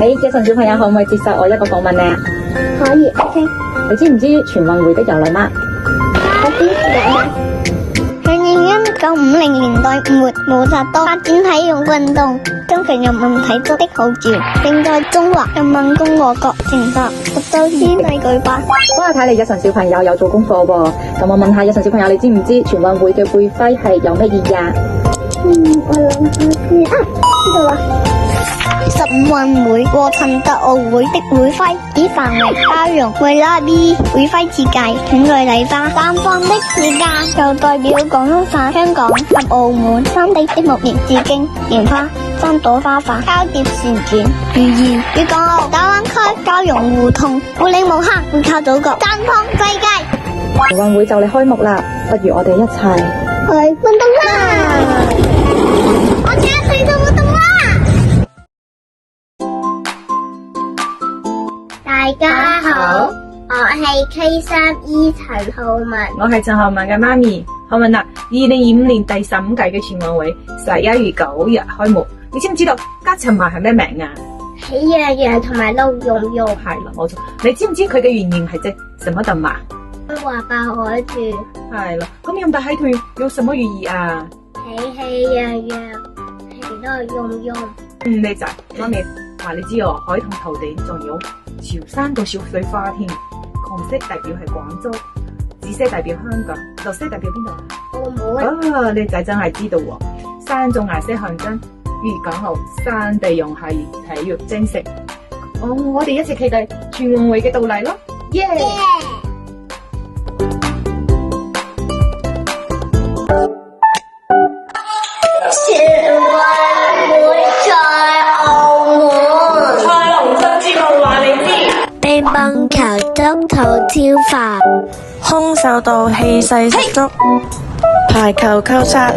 Jason 小朋友可唔可以接受我一個訪問呢？可以，OK。你知唔知全運會的由來嗎？我知有嗎？1950年代末，毛澤東發展體育運動，增強人民體質的號召，並在中華人民共和國成立，直到先例舉辦。哇，睇嚟Jason小朋友有做功課喎。咁我問下Jason小朋友，你知唔知全運會嘅會徽係有咩意義啊？我諗下先啊，知道啦。15運會和陳德奧會的會徽以繁榮、包容為拉比會徽設計，斷句禮花綻放的時間，就代表廣東省、香港及澳門三地的木棉致敬，蓮花3朵花瓣交疊旋轉，寓意粵港澳大灣區交融互通，互利無限，背靠祖國，綻放世界。全運會就嚟開幕啦，不如我哋一齊去運動啦！我哋一齊做運動啦！大家好，我係 K3E 陳浩文。我係陳浩文嘅媽咪。浩文啊，2025年第15屆嘅全運會11月9日開幕，你知唔知道加陳埋係咩名啊？喜洋洋同埋陸蓉蓉。係啦，冇錯。你知唔知佢嘅原型係隻什麼動物？華白海豚。係啦，咁用大海豚有什麼寓意啊？喜洋洋，其樂融融。叻仔，媽咪話你知哦，海同頭頂仲有潮汕個小水花添。紅色代表係廣州，紫色代表香港，綠色代表邊度啊？澳門。啊，叻仔真係知道喎。三種顏色象徵粵港澳三地融合體育精神。哦，我哋一齊期待全運會嘅到嚟咯！耶！全運會在澳門。蔡龍新節目話你知。乒乓球、足球超凡，空手道氣勢十足，排球扣殺。